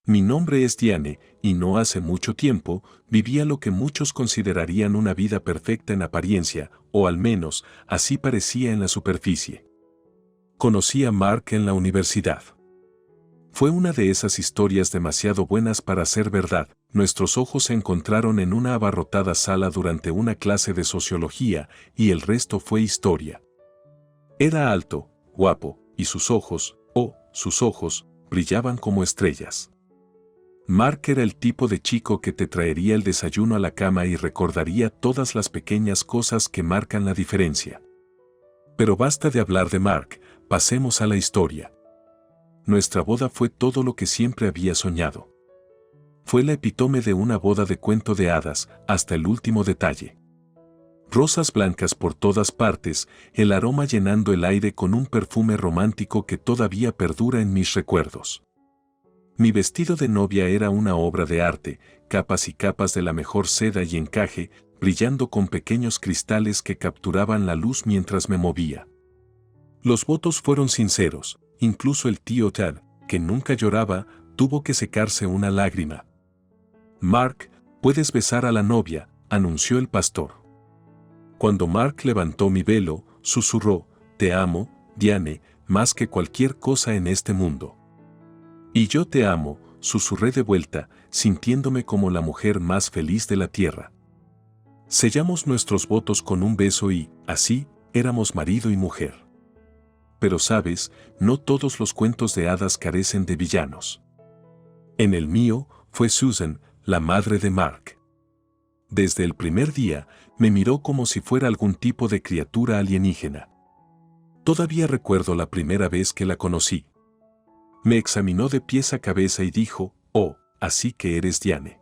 Mi nombre es Diane, y no hace mucho tiempo vivía lo que muchos considerarían una vida perfecta en apariencia, o al menos así parecía en la superficie. Conocí a Mark en la universidad. Fue una de esas historias demasiado buenas para ser verdad. Nuestros ojos se encontraron en una abarrotada sala durante una clase de sociología y el resto fue historia. Era alto, guapo, y sus ojos, brillaban como estrellas. Mark era el tipo de chico que te traería el desayuno a la cama y recordaría todas las pequeñas cosas que marcan la diferencia. Pero basta de hablar de Mark, pasemos a la historia. Nuestra boda fue todo lo que siempre había soñado. Fue la epítome de una boda de cuento de hadas, hasta el último detalle. Rosas blancas por todas partes, el aroma llenando el aire con un perfume romántico que todavía perdura en mis recuerdos. Mi vestido de novia era una obra de arte, capas y capas de la mejor seda y encaje, brillando con pequeños cristales que capturaban la luz mientras me movía. Los votos fueron sinceros, incluso el tío Ted, que nunca lloraba, tuvo que secarse una lágrima. Mark, puedes besar a la novia, anunció el pastor. Cuando Mark levantó mi velo, susurró, te amo, Diane, más que cualquier cosa en este mundo. Y yo te amo, susurré de vuelta, sintiéndome como la mujer más feliz de la tierra. Sellamos nuestros votos con un beso y, así, éramos marido y mujer. Pero sabes, no todos los cuentos de hadas carecen de villanos. En el mío, fue Susan, la madre de Mark. Desde el primer día, me miró como si fuera algún tipo de criatura alienígena. Todavía recuerdo la primera vez que la conocí. Me examinó de pies a cabeza y dijo, oh, así que eres Diane.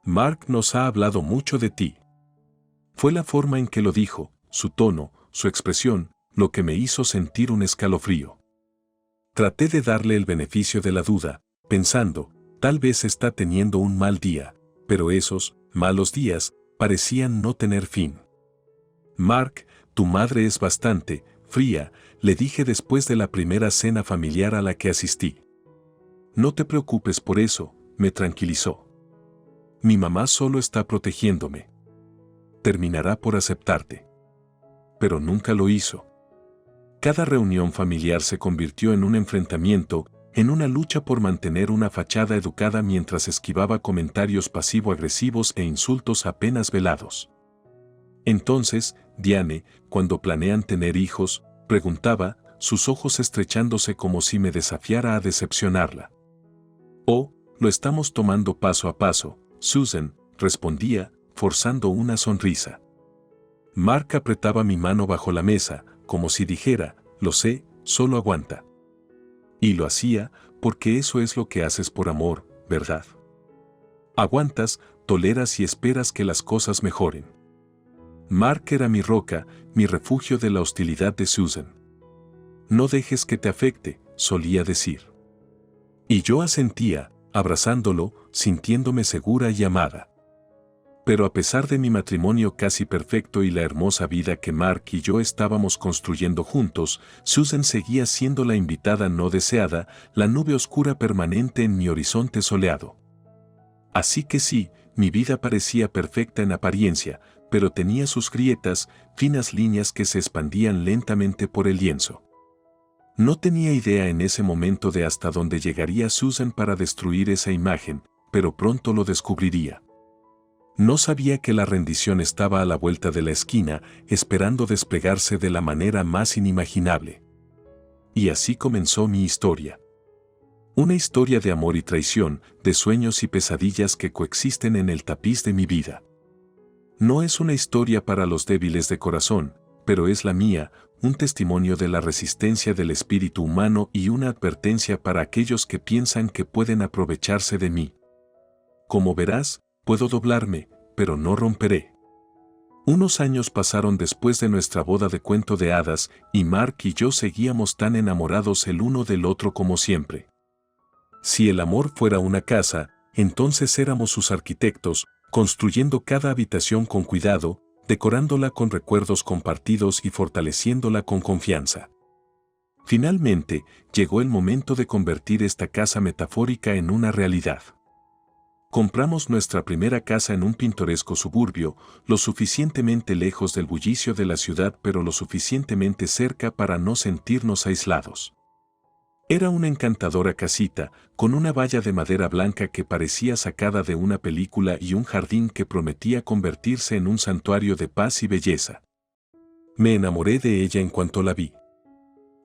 Mark nos ha hablado mucho de ti. Fue la forma en que lo dijo, su tono, su expresión, lo que me hizo sentir un escalofrío. Traté de darle el beneficio de la duda, pensando, tal vez está teniendo un mal día, pero esos malos días parecían no tener fin. Mark, tu madre es bastante fría, le dije después de la primera cena familiar a la que asistí. No te preocupes por eso, me tranquilizó. Mi mamá solo está protegiéndome. Terminará por aceptarte. Pero nunca lo hizo. Cada reunión familiar se convirtió en un enfrentamiento, en una lucha por mantener una fachada educada mientras esquivaba comentarios pasivo-agresivos e insultos apenas velados. Entonces, Diane, cuando planean tener hijos, preguntaba, sus ojos estrechándose como si me desafiara a decepcionarla. Oh, lo estamos tomando paso a paso, Susan, respondía, forzando una sonrisa. Mark apretaba mi mano bajo la mesa, como si dijera, lo sé, solo aguanta. Y lo hacía, porque eso es lo que haces por amor, ¿verdad? Aguantas, toleras y esperas que las cosas mejoren. Mark era mi roca, mi refugio de la hostilidad de Susan. No dejes que te afecte, solía decir. Y yo asentía, abrazándolo, sintiéndome segura y amada. Pero a pesar de mi matrimonio casi perfecto y la hermosa vida que Mark y yo estábamos construyendo juntos, Susan seguía siendo la invitada no deseada, la nube oscura permanente en mi horizonte soleado. Así que sí, mi vida parecía perfecta en apariencia, pero tenía sus grietas, finas líneas que se expandían lentamente por el lienzo. No tenía idea en ese momento de hasta dónde llegaría Susan para destruir esa imagen, pero pronto lo descubriría. No sabía que la rendición estaba a la vuelta de la esquina, esperando desplegarse de la manera más inimaginable. Y así comenzó mi historia. Una historia de amor y traición, de sueños y pesadillas que coexisten en el tapiz de mi vida. No es una historia para los débiles de corazón, pero es la mía, un testimonio de la resistencia del espíritu humano y una advertencia para aquellos que piensan que pueden aprovecharse de mí. Como verás, puedo doblarme, pero no romperé. Unos años pasaron después de nuestra boda de cuento de hadas, y Mark y yo seguíamos tan enamorados el uno del otro como siempre. Si el amor fuera una casa, entonces éramos sus arquitectos, construyendo cada habitación con cuidado, decorándola con recuerdos compartidos y fortaleciéndola con confianza. Finalmente, llegó el momento de convertir esta casa metafórica en una realidad. Compramos nuestra primera casa en un pintoresco suburbio, lo suficientemente lejos del bullicio de la ciudad pero lo suficientemente cerca para no sentirnos aislados. Era una encantadora casita, con una valla de madera blanca que parecía sacada de una película y un jardín que prometía convertirse en un santuario de paz y belleza. Me enamoré de ella en cuanto la vi.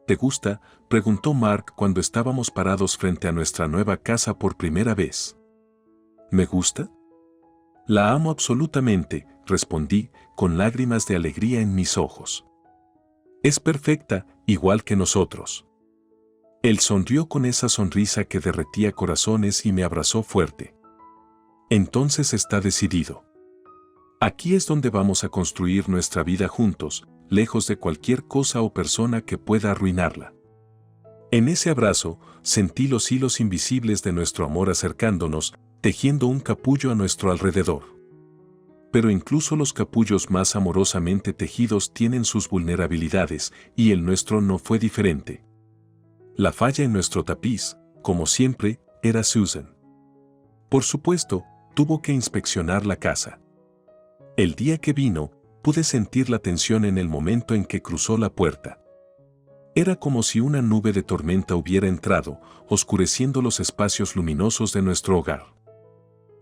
¿Te gusta?, preguntó Mark cuando estábamos parados frente a nuestra nueva casa por primera vez. ¿Me gusta? La amo absolutamente, respondí, con lágrimas de alegría en mis ojos. Es perfecta, igual que nosotros. Él sonrió con esa sonrisa que derretía corazones y me abrazó fuerte. Entonces está decidido. Aquí es donde vamos a construir nuestra vida juntos, lejos de cualquier cosa o persona que pueda arruinarla. En ese abrazo, sentí los hilos invisibles de nuestro amor acercándonos, tejiendo un capullo a nuestro alrededor. Pero incluso los capullos más amorosamente tejidos tienen sus vulnerabilidades, y el nuestro no fue diferente. La falla en nuestro tapiz, como siempre, era Susan. Por supuesto, tuvo que inspeccionar la casa. El día que vino, pude sentir la tensión en el momento en que cruzó la puerta. Era como si una nube de tormenta hubiera entrado, oscureciendo los espacios luminosos de nuestro hogar.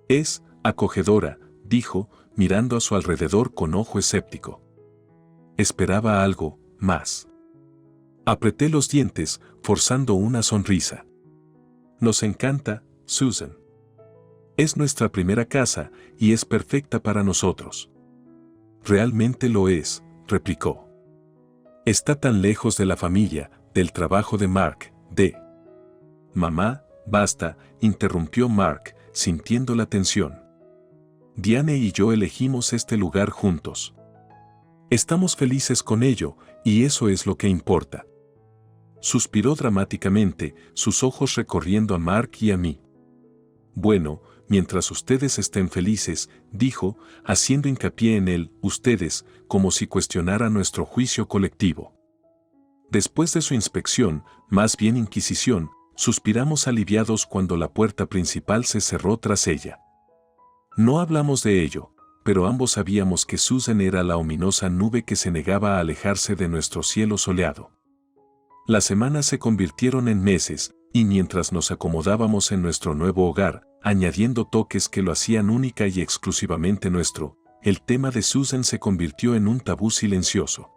Es acogedora, dijo, mirando a su alrededor con ojo escéptico. Esperaba algo más. Apreté los dientes, forzando una sonrisa. Nos encanta, Susan. Es nuestra primera casa y es perfecta para nosotros. Realmente lo es, replicó. Está tan lejos de la familia, del trabajo de Mark, de... Mamá, basta, interrumpió Mark, sintiendo la tensión. Diane y yo elegimos este lugar juntos. Estamos felices con ello, y eso es lo que importa. Suspiró dramáticamente, sus ojos recorriendo a Mark y a mí. Bueno, mientras ustedes estén felices, dijo, haciendo hincapié en el ustedes, como si cuestionara nuestro juicio colectivo. Después de su inspección, más bien inquisición, suspiramos aliviados cuando la puerta principal se cerró tras ella. No hablamos de ello, pero ambos sabíamos que Susan era la ominosa nube que se negaba a alejarse de nuestro cielo soleado. Las semanas se convirtieron en meses, y mientras nos acomodábamos en nuestro nuevo hogar, añadiendo toques que lo hacían única y exclusivamente nuestro, el tema de Susan se convirtió en un tabú silencioso.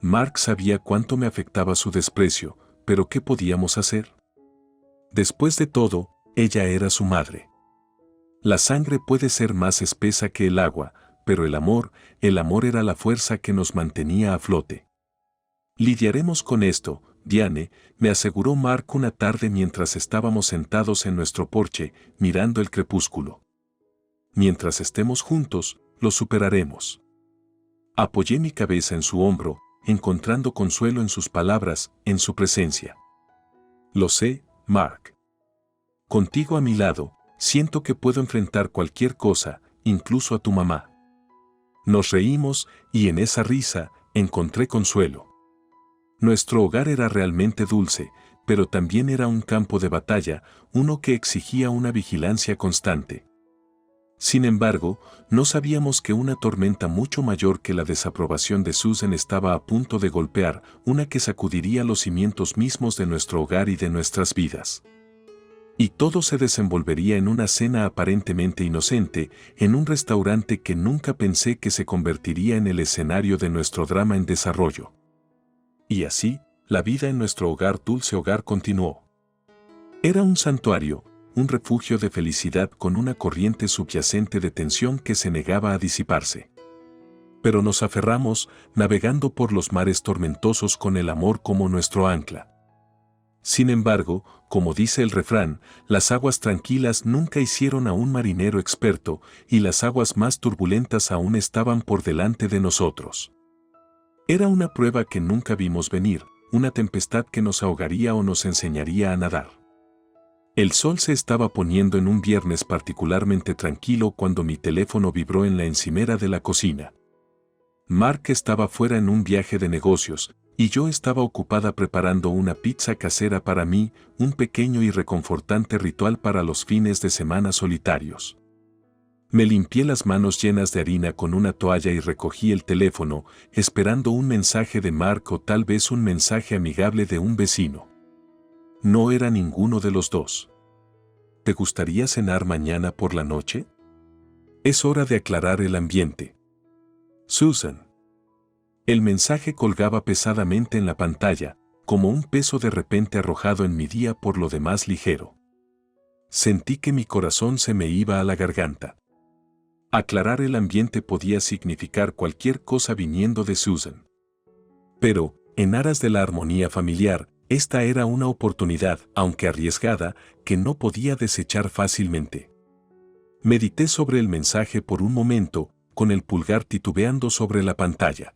Mark sabía cuánto me afectaba su desprecio, pero ¿qué podíamos hacer? Después de todo, ella era su madre. La sangre puede ser más espesa que el agua, pero el amor era la fuerza que nos mantenía a flote. Lidiaremos con esto, Diane, me aseguró Mark una tarde mientras estábamos sentados en nuestro porche, mirando el crepúsculo. Mientras estemos juntos, lo superaremos. Apoyé mi cabeza en su hombro, encontrando consuelo en sus palabras, en su presencia. Lo sé, Mark. Contigo a mi lado, siento que puedo enfrentar cualquier cosa, incluso a tu mamá. Nos reímos, y en esa risa, encontré consuelo. Nuestro hogar era realmente dulce, pero también era un campo de batalla, uno que exigía una vigilancia constante. Sin embargo, no sabíamos que una tormenta mucho mayor que la desaprobación de Susan estaba a punto de golpear, una que sacudiría los cimientos mismos de nuestro hogar y de nuestras vidas. Y todo se desenvolvería en una cena aparentemente inocente, en un restaurante que nunca pensé que se convertiría en el escenario de nuestro drama en desarrollo. Y así, la vida en nuestro hogar, dulce hogar, continuó. Era un santuario, un refugio de felicidad con una corriente subyacente de tensión que se negaba a disiparse. Pero nos aferramos, navegando por los mares tormentosos con el amor como nuestro ancla. Sin embargo, como dice el refrán, las aguas tranquilas nunca hicieron a un marinero experto, y las aguas más turbulentas aún estaban por delante de nosotros. Era una prueba que nunca vimos venir, una tempestad que nos ahogaría o nos enseñaría a nadar. El sol se estaba poniendo en un viernes particularmente tranquilo cuando mi teléfono vibró en la encimera de la cocina. Mark estaba fuera en un viaje de negocios, Y yo estaba ocupada preparando una pizza casera para mí, un pequeño y reconfortante ritual para los fines de semana solitarios. Me limpié las manos llenas de harina con una toalla y recogí el teléfono, esperando un mensaje de Mark o tal vez un mensaje amigable de un vecino. No era ninguno de los dos. ¿Te gustaría cenar mañana por la noche? Es hora de aclarar el ambiente. Susan. El mensaje colgaba pesadamente en la pantalla, como un peso de repente arrojado en mi día por lo demás ligero. Sentí que mi corazón se me iba a la garganta. Aclarar el ambiente podía significar cualquier cosa viniendo de Susan. Pero, en aras de la armonía familiar, esta era una oportunidad, aunque arriesgada, que no podía desechar fácilmente. Medité sobre el mensaje por un momento, con el pulgar titubeando sobre la pantalla.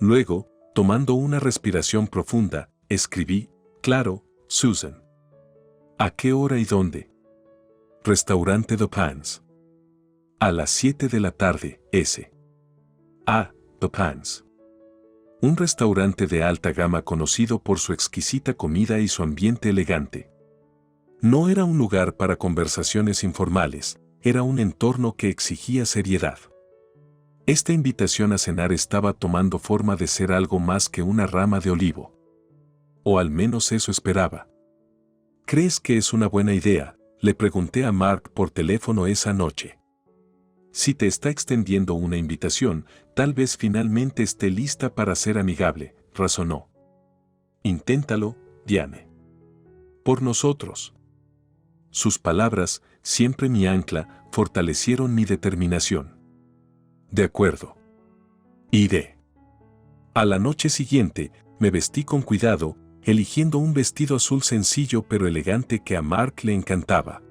Luego, tomando una respiración profunda, escribí, claro, Susan. ¿A qué hora y dónde? Restaurante The Pans. A las 7 de la tarde, S. A. The Pans. Un restaurante de alta gama conocido por su exquisita comida y su ambiente elegante. No era un lugar para conversaciones informales, era un entorno que exigía seriedad. Esta invitación a cenar estaba tomando forma de ser algo más que una rama de olivo. O al menos eso esperaba. ¿Crees que es una buena idea?, le pregunté a Mark por teléfono esa noche. Si te está extendiendo una invitación, tal vez finalmente esté lista para ser amigable, razonó. Inténtalo, Diane. Por nosotros. Sus palabras, siempre mi ancla, fortalecieron mi determinación. De acuerdo. Iré. A la noche siguiente, me vestí con cuidado, eligiendo un vestido azul sencillo pero elegante que a Mark le encantaba.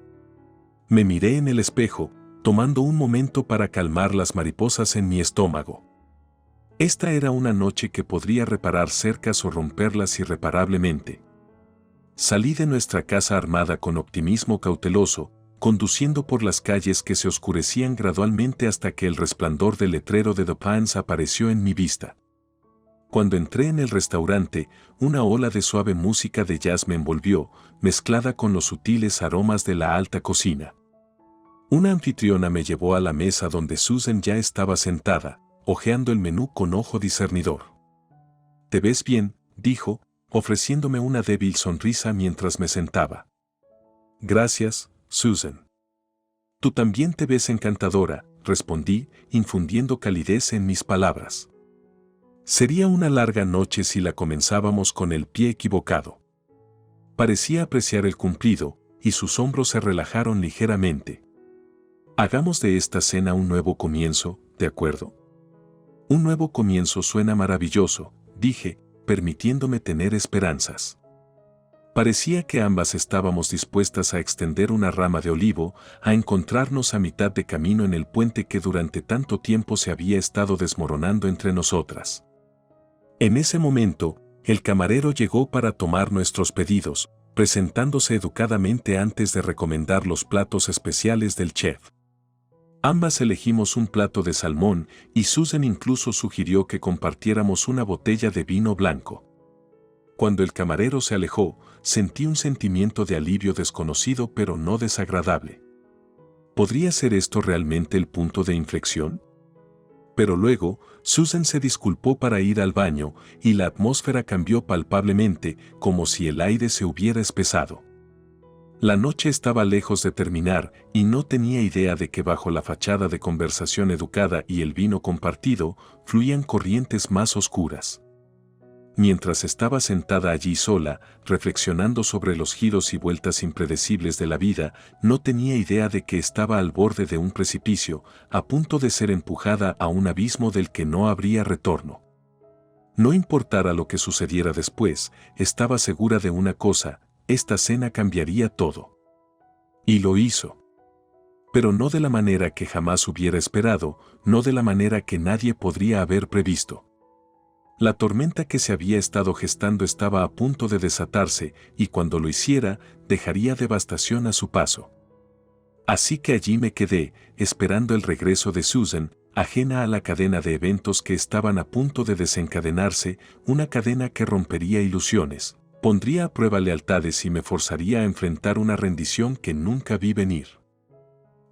Me miré en el espejo, tomando un momento para calmar las mariposas en mi estómago. Esta era una noche que podría reparar cercas o romperlas irreparablemente. Salí de nuestra casa armada con optimismo cauteloso, conduciendo por las calles que se oscurecían gradualmente hasta que el resplandor del letrero de The Pines apareció en mi vista. Cuando entré en el restaurante, una ola de suave música de jazz me envolvió, mezclada con los sutiles aromas de la alta cocina. Una anfitriona me llevó a la mesa donde Susan ya estaba sentada, hojeando el menú con ojo discernidor. «¿Te ves bien?», dijo, ofreciéndome una débil sonrisa mientras me sentaba. «Gracias, Susan». «Tú también te ves encantadora», respondí, infundiendo calidez en mis palabras. Sería una larga noche si la comenzábamos con el pie equivocado. Parecía apreciar el cumplido, y sus hombros se relajaron ligeramente. «Hagamos de esta cena un nuevo comienzo, ¿de acuerdo?» «Un nuevo comienzo suena maravilloso», dije, permitiéndome tener esperanzas. Parecía que ambas estábamos dispuestas a extender una rama de olivo, a encontrarnos a mitad de camino en el puente que durante tanto tiempo se había estado desmoronando entre nosotras. En ese momento, el camarero llegó para tomar nuestros pedidos, presentándose educadamente antes de recomendar los platos especiales del chef. Ambas elegimos un plato de salmón y Susan incluso sugirió que compartiéramos una botella de vino blanco. Cuando el camarero se alejó, sentí un sentimiento de alivio desconocido pero no desagradable. ¿Podría ser esto realmente el punto de inflexión? Pero luego, Susan se disculpó para ir al baño y la atmósfera cambió palpablemente, como si el aire se hubiera espesado. La noche estaba lejos de terminar y no tenía idea de que bajo la fachada de conversación educada y el vino compartido, fluían corrientes más oscuras. Mientras estaba sentada allí sola, reflexionando sobre los giros y vueltas impredecibles de la vida, no tenía idea de que estaba al borde de un precipicio, a punto de ser empujada a un abismo del que no habría retorno. No importara lo que sucediera después, estaba segura de una cosa: esta cena cambiaría todo. Y lo hizo. Pero no de la manera que jamás hubiera esperado, no de la manera que nadie podría haber previsto. La tormenta que se había estado gestando estaba a punto de desatarse, y cuando lo hiciera, dejaría devastación a su paso. Así que allí me quedé, esperando el regreso de Susan, ajena a la cadena de eventos que estaban a punto de desencadenarse, una cadena que rompería ilusiones, pondría a prueba lealtades y me forzaría a enfrentar una rendición que nunca vi venir.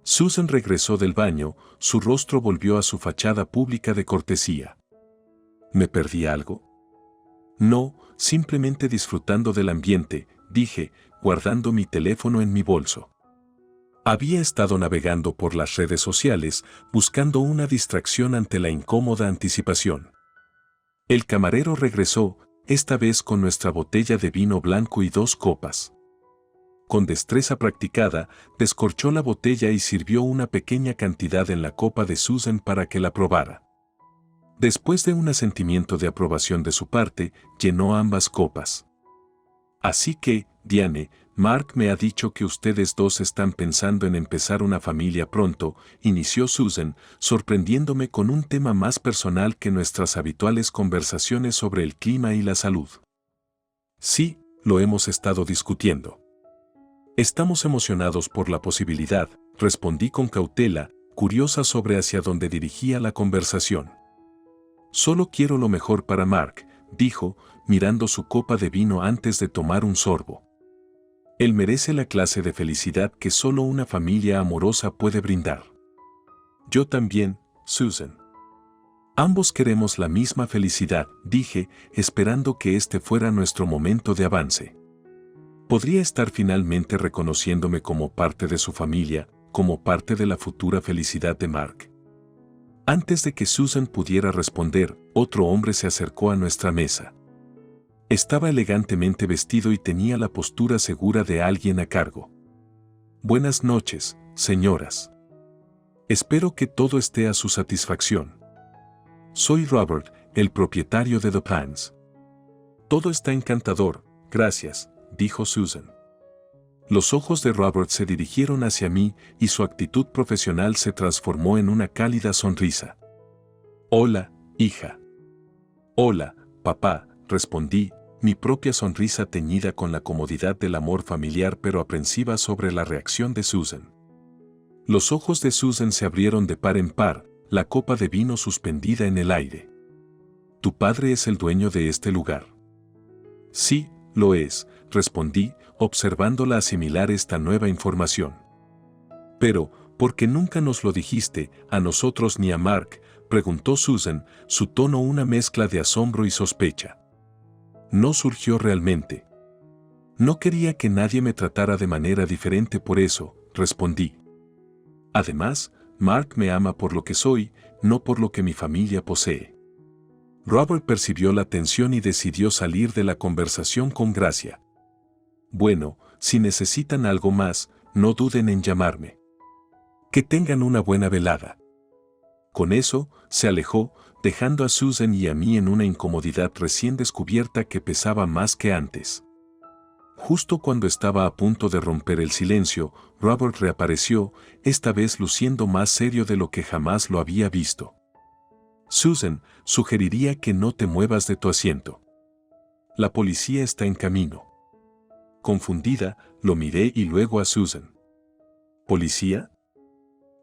Susan regresó del baño, su rostro volvió a su fachada pública de cortesía. ¿Me perdí algo? No, simplemente disfrutando del ambiente, dije, guardando mi teléfono en mi bolso. Había estado navegando por las redes sociales, buscando una distracción ante la incómoda anticipación. El camarero regresó, esta vez con nuestra botella de vino blanco y 2 copas. Con destreza practicada, descorchó la botella y sirvió una pequeña cantidad en la copa de Susan para que la probara. Después de un asentimiento de aprobación de su parte, llenó ambas copas. Así que, Diane, Mark me ha dicho que ustedes dos están pensando en empezar una familia pronto, inició Susan, sorprendiéndome con un tema más personal que nuestras habituales conversaciones sobre el clima y la salud. Sí, lo hemos estado discutiendo. Estamos emocionados por la posibilidad, respondí con cautela, curiosa sobre hacia dónde dirigía la conversación. Solo quiero lo mejor para Mark, dijo, mirando su copa de vino antes de tomar un sorbo. Él merece la clase de felicidad que solo una familia amorosa puede brindar. Yo también, Susan. Ambos queremos la misma felicidad, dije, esperando que este fuera nuestro momento de avance. Podría estar finalmente reconociéndome como parte de su familia, como parte de la futura felicidad de Mark. Antes de que Susan pudiera responder, otro hombre se acercó a nuestra mesa. Estaba elegantemente vestido y tenía la postura segura de alguien a cargo. Buenas noches, señoras. Espero que todo esté a su satisfacción. Soy Robert, el propietario de The Pines. Todo está encantador, gracias, dijo Susan. Los ojos de Robert se dirigieron hacia mí y su actitud profesional se transformó en una cálida sonrisa. Hola, hija. Hola, papá, respondí, mi propia sonrisa teñida con la comodidad del amor familiar pero aprensiva sobre la reacción de Susan. Los ojos de Susan se abrieron de par en par, la copa de vino suspendida en el aire. ¿Tu padre es el dueño de este lugar? Sí, lo es, respondí, observándola asimilar esta nueva información. Pero, ¿por qué nunca nos lo dijiste, a nosotros ni a Mark?, preguntó Susan, su tono una mezcla de asombro y sospecha. No surgió realmente. No quería que nadie me tratara de manera diferente por eso, respondí. Además, Mark me ama por lo que soy, no por lo que mi familia posee. Robert percibió la tensión y decidió salir de la conversación con gracia. Bueno, si necesitan algo más, no duden en llamarme. Que tengan una buena velada. Con eso, se alejó, dejando a Susan y a mí en una incomodidad recién descubierta que pesaba más que antes. Justo cuando estaba a punto de romper el silencio, Robert reapareció, esta vez luciendo más serio de lo que jamás lo había visto. Susan, sugeriría que no te muevas de tu asiento. La policía está en camino. Confundida, lo miré y luego a Susan. ¿Policía?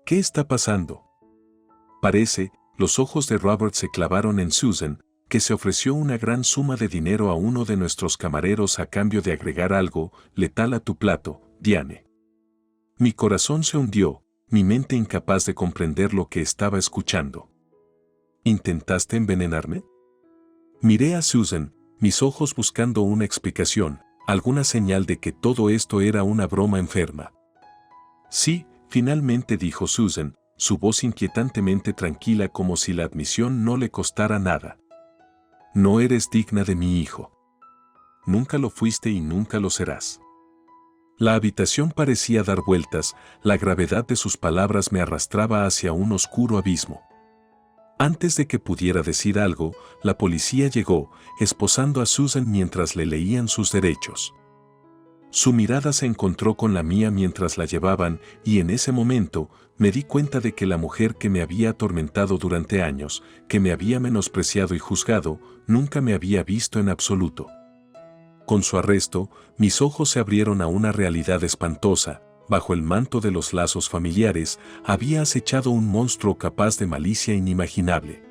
¿Qué está pasando? Parece, los ojos de Robert se clavaron en Susan, que se ofreció una gran suma de dinero a uno de nuestros camareros a cambio de agregar algo letal a tu plato, Diane. Mi corazón se hundió, mi mente incapaz de comprender lo que estaba escuchando. ¿Intentaste envenenarme? Miré a Susan, mis ojos buscando una explicación, alguna señal de que todo esto era una broma enferma. Sí, finalmente dijo Susan, su voz inquietantemente tranquila como si la admisión no le costara nada. No eres digna de mi hijo. Nunca lo fuiste y nunca lo serás. La habitación parecía dar vueltas, la gravedad de sus palabras me arrastraba hacia un oscuro abismo. Antes de que pudiera decir algo, la policía llegó, esposando a Susan mientras le leían sus derechos. Su mirada se encontró con la mía mientras la llevaban y en ese momento me di cuenta de que la mujer que me había atormentado durante años, que me había menospreciado y juzgado, nunca me había visto en absoluto. Con su arresto, mis ojos se abrieron a una realidad espantosa, bajo el manto de los lazos familiares, había acechado un monstruo capaz de malicia inimaginable.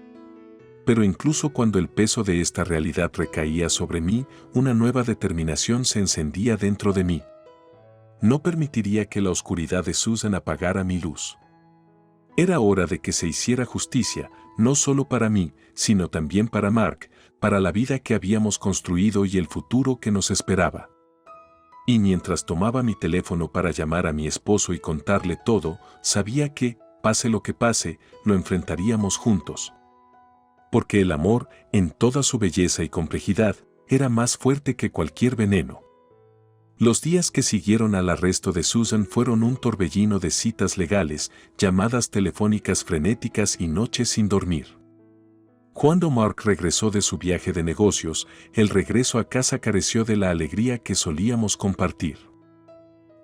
Pero incluso cuando el peso de esta realidad recaía sobre mí, una nueva determinación se encendía dentro de mí. No permitiría que la oscuridad de Susan apagara mi luz. Era hora de que se hiciera justicia, no solo para mí, sino también para Mark, para la vida que habíamos construido y el futuro que nos esperaba. Y mientras tomaba mi teléfono para llamar a mi esposo y contarle todo, sabía que, pase lo que pase, lo enfrentaríamos juntos. Porque el amor, en toda su belleza y complejidad, era más fuerte que cualquier veneno. Los días que siguieron al arresto de Susan fueron un torbellino de citas legales, llamadas telefónicas frenéticas y noches sin dormir. Cuando Mark regresó de su viaje de negocios, el regreso a casa careció de la alegría que solíamos compartir.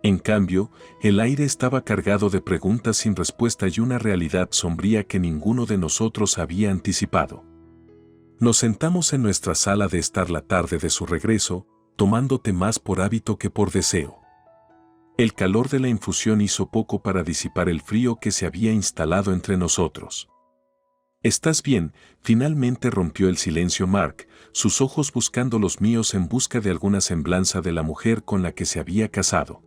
En cambio, el aire estaba cargado de preguntas sin respuesta y una realidad sombría que ninguno de nosotros había anticipado. Nos sentamos en nuestra sala de estar la tarde de su regreso, tomándote más por hábito que por deseo. El calor de la infusión hizo poco para disipar el frío que se había instalado entre nosotros. «¿Estás bien?», finalmente rompió el silencio Mark, sus ojos buscando los míos en busca de alguna semblanza de la mujer con la que se había casado.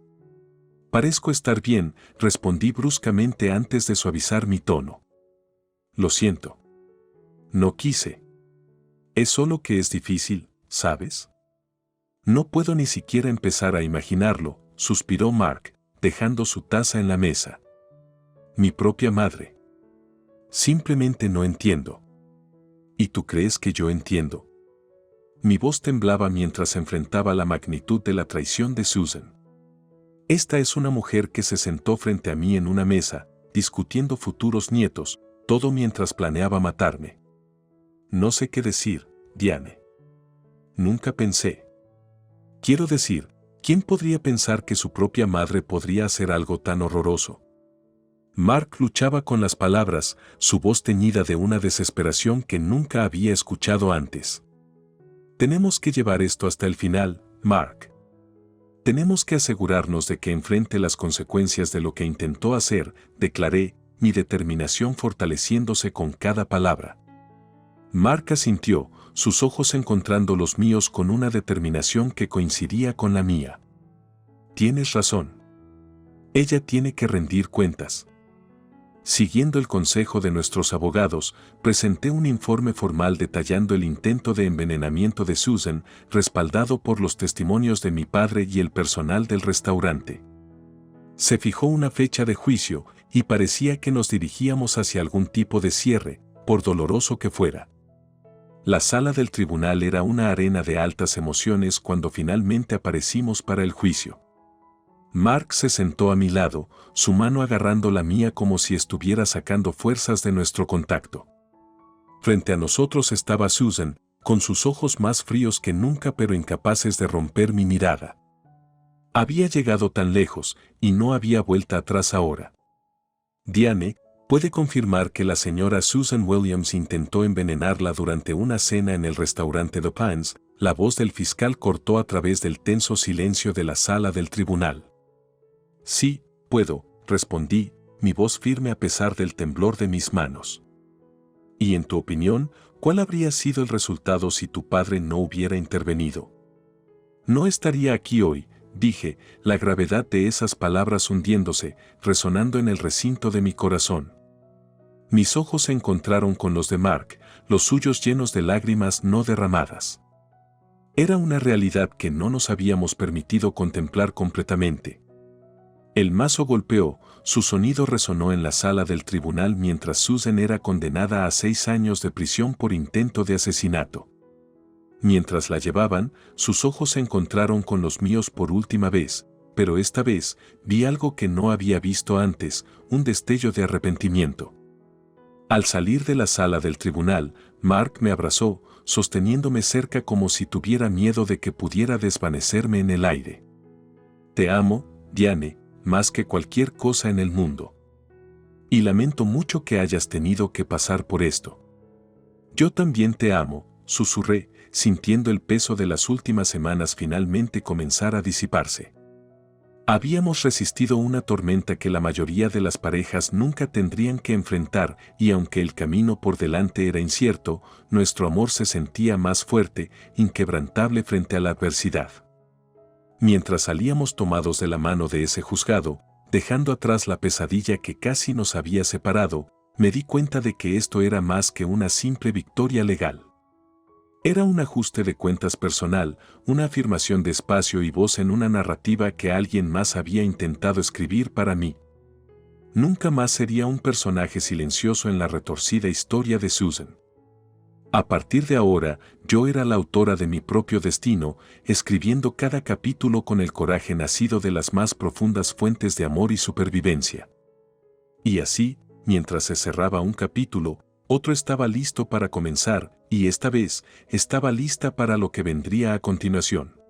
«Parezco estar bien», respondí bruscamente antes de suavizar mi tono. «Lo siento. No quise. Es solo que es difícil, ¿sabes? No puedo ni siquiera empezar a imaginarlo», suspiró Mark, dejando su taza en la mesa. «Mi propia madre. Simplemente no entiendo». «¿Y tú crees que yo entiendo?». Mi voz temblaba mientras enfrentaba la magnitud de la traición de Susan. Esta es una mujer que se sentó frente a mí en una mesa, discutiendo futuros nietos, todo mientras planeaba matarme. No sé qué decir, Diane. Nunca pensé. Quiero decir, ¿quién podría pensar que su propia madre podría hacer algo tan horroroso? Mark luchaba con las palabras, su voz teñida de una desesperación que nunca había escuchado antes. «Tenemos que llevar esto hasta el final, Mark. Tenemos que asegurarnos de que enfrente las consecuencias de lo que intentó hacer», declaré, mi determinación fortaleciéndose con cada palabra. Mark asintió, sus ojos encontrando los míos con una determinación que coincidía con la mía. «Tienes razón. Ella tiene que rendir cuentas». Siguiendo el consejo de nuestros abogados, presenté un informe formal detallando el intento de envenenamiento de Susan, respaldado por los testimonios de mi padre y el personal del restaurante. Se fijó una fecha de juicio y parecía que nos dirigíamos hacia algún tipo de cierre, por doloroso que fuera. La sala del tribunal era una arena de altas emociones cuando finalmente aparecimos para el juicio. Mark se sentó a mi lado, su mano agarrando la mía como si estuviera sacando fuerzas de nuestro contacto. Frente a nosotros estaba Susan, con sus ojos más fríos que nunca pero incapaces de romper mi mirada. Había llegado tan lejos, y no había vuelta atrás ahora. «Diane, ¿puede confirmar que la señora Susan Williams intentó envenenarla durante una cena en el restaurante The Pines?» La voz del fiscal cortó a través del tenso silencio de la sala del tribunal. «Sí, puedo», respondí, mi voz firme a pesar del temblor de mis manos. «¿Y en tu opinión, cuál habría sido el resultado si tu padre no hubiera intervenido?» «No estaría aquí hoy», dije, la gravedad de esas palabras hundiéndose, resonando en el recinto de mi corazón. Mis ojos se encontraron con los de Mark, los suyos llenos de lágrimas no derramadas. Era una realidad que no nos habíamos permitido contemplar completamente. El mazo golpeó, su sonido resonó en la sala del tribunal mientras Susan era condenada a 6 años de prisión por intento de asesinato. Mientras la llevaban, sus ojos se encontraron con los míos por última vez, pero esta vez vi algo que no había visto antes, un destello de arrepentimiento. Al salir de la sala del tribunal, Mark me abrazó, sosteniéndome cerca como si tuviera miedo de que pudiera desvanecerme en el aire. «Te amo, Diane, más que cualquier cosa en el mundo. Y lamento mucho que hayas tenido que pasar por esto». «Yo también te amo», susurré, sintiendo el peso de las últimas semanas finalmente comenzar a disiparse. Habíamos resistido una tormenta que la mayoría de las parejas nunca tendrían que enfrentar y aunque el camino por delante era incierto, nuestro amor se sentía más fuerte, inquebrantable frente a la adversidad. Mientras salíamos tomados de la mano de ese juzgado, dejando atrás la pesadilla que casi nos había separado, me di cuenta de que esto era más que una simple victoria legal. Era un ajuste de cuentas personal, una afirmación de espacio y voz en una narrativa que alguien más había intentado escribir para mí. Nunca más sería un personaje silencioso en la retorcida historia de Susan. A partir de ahora, yo era la autora de mi propio destino, escribiendo cada capítulo con el coraje nacido de las más profundas fuentes de amor y supervivencia. Y así, mientras se cerraba un capítulo, otro estaba listo para comenzar, y esta vez, estaba lista para lo que vendría a continuación.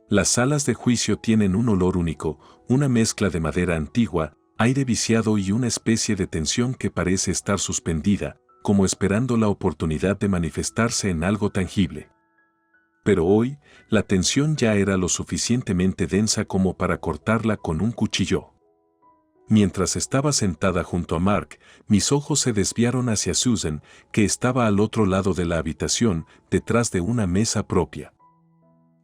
Las salas de juicio tienen un olor único, una mezcla de madera antigua, aire viciado y una especie de tensión que parece estar suspendida, como esperando la oportunidad de manifestarse en algo tangible. Pero hoy, la tensión ya era lo suficientemente densa como para cortarla con un cuchillo. Mientras estaba sentada junto a Mark, mis ojos se desviaron hacia Susan, que estaba al otro lado de la habitación, detrás de una mesa propia.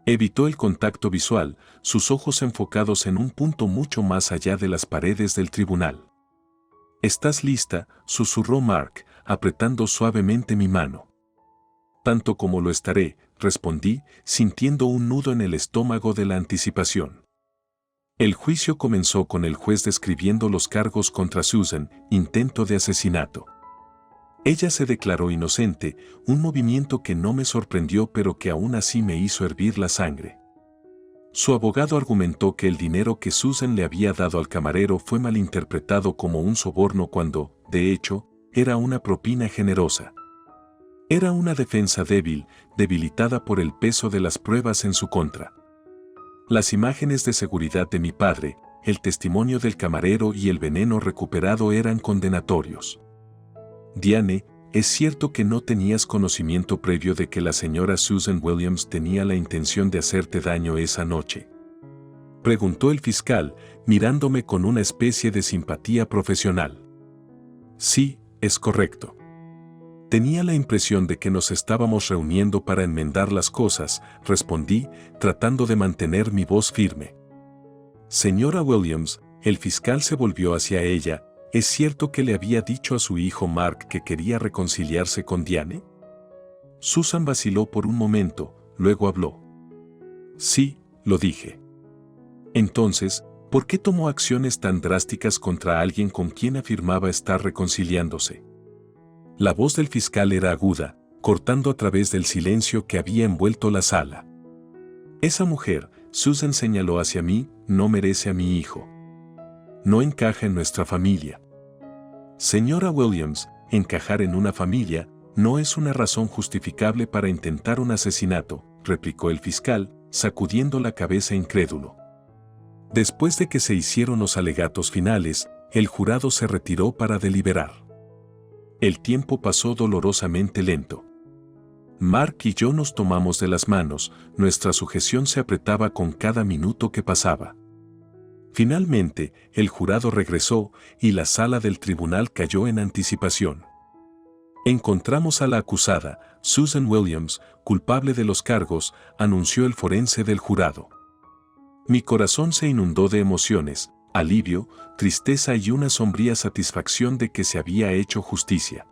Evitó el contacto visual, sus ojos enfocados en un punto mucho más allá de las paredes del tribunal. «¿Estás lista?», susurró Mark, apretando suavemente mi mano. «Tanto como lo estaré», respondí, sintiendo un nudo en el estómago de la anticipación. El juicio comenzó con el juez describiendo los cargos contra Susan, intento de asesinato. Ella se declaró inocente, un movimiento que no me sorprendió pero que aún así me hizo hervir la sangre. Su abogado argumentó que el dinero que Susan le había dado al camarero fue malinterpretado como un soborno cuando, de hecho, era una propina generosa. Era una defensa débil, debilitada por el peso de las pruebas en su contra. Las imágenes de seguridad de mi padre, el testimonio del camarero y el veneno recuperado eran condenatorios. «Diane, ¿es cierto que no tenías conocimiento previo de que la señora Susan Williams tenía la intención de hacerte daño esa noche?», preguntó el fiscal, mirándome con una especie de simpatía profesional. «Sí, es correcto. Tenía la impresión de que nos estábamos reuniendo para enmendar las cosas», respondí, tratando de mantener mi voz firme. «Señora Williams», el fiscal se volvió hacia ella, «¿es cierto que le había dicho a su hijo Mark que quería reconciliarse con Diane?». Susan vaciló por un momento, luego habló. «Sí», lo dije. «Entonces, ¿por qué tomó acciones tan drásticas contra alguien con quien afirmaba estar reconciliándose?». La voz del fiscal era aguda, cortando a través del silencio que había envuelto la sala. «Esa mujer», Susan señaló hacia mí, «no merece a mi hijo. No encaja en nuestra familia». «Señora Williams, encajar en una familia no es una razón justificable para intentar un asesinato», replicó el fiscal, sacudiendo la cabeza incrédulo. Después de que se hicieron los alegatos finales, el jurado se retiró para deliberar. El tiempo pasó dolorosamente lento. Mark y yo nos tomamos de las manos, nuestra sujeción se apretaba con cada minuto que pasaba. Finalmente, el jurado regresó y la sala del tribunal cayó en anticipación. «Encontramos a la acusada, Susan Williams, culpable de los cargos», anunció el forense del jurado. Mi corazón se inundó de emociones, alivio, tristeza y una sombría satisfacción de que se había hecho justicia.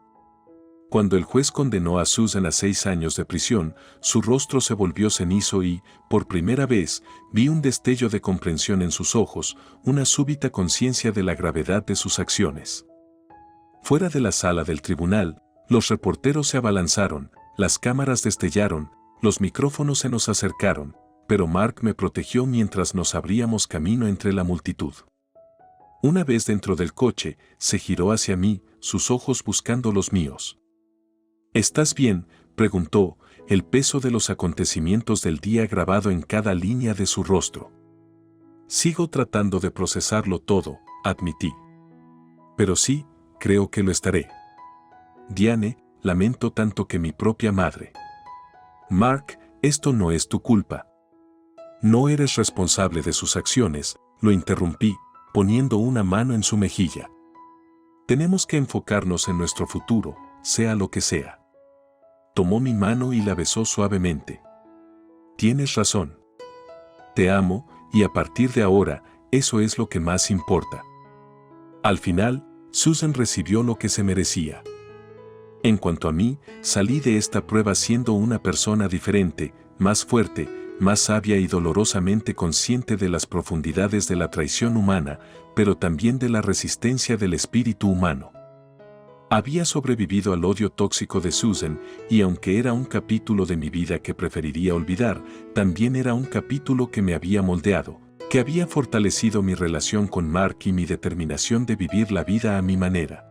Cuando el juez condenó a Susan a 6 años de prisión, su rostro se volvió cenizo y, por primera vez, vi un destello de comprensión en sus ojos, una súbita conciencia de la gravedad de sus acciones. Fuera de la sala del tribunal, los reporteros se abalanzaron, las cámaras destellaron, los micrófonos se nos acercaron, pero Mark me protegió mientras nos abríamos camino entre la multitud. Una vez dentro del coche, se giró hacia mí, sus ojos buscando los míos. «¿Estás bien?», preguntó, el peso de los acontecimientos del día grabado en cada línea de su rostro. «Sigo tratando de procesarlo todo», admití. «Pero sí, creo que lo estaré. Diane, lamento tanto que mi propia madre». «Mark, esto no es tu culpa. No eres responsable de sus acciones, Lo interrumpí, poniendo una mano en su mejilla. Tenemos que enfocarnos en nuestro futuro, sea lo que sea. Tomó mi mano y la besó suavemente. Tienes razón. Te amo, y a partir de ahora, eso es lo que más importa. Al final, Susan recibió lo que se merecía. En cuanto a mí, salí de esta prueba siendo una persona diferente, más fuerte, más sabia y dolorosamente consciente de las profundidades de la traición humana, pero también de la resistencia del espíritu humano. Había sobrevivido al odio tóxico de Susan, y aunque era un capítulo de mi vida que preferiría olvidar, también era un capítulo que me había moldeado, que había fortalecido mi relación con Mark y mi determinación de vivir la vida a mi manera.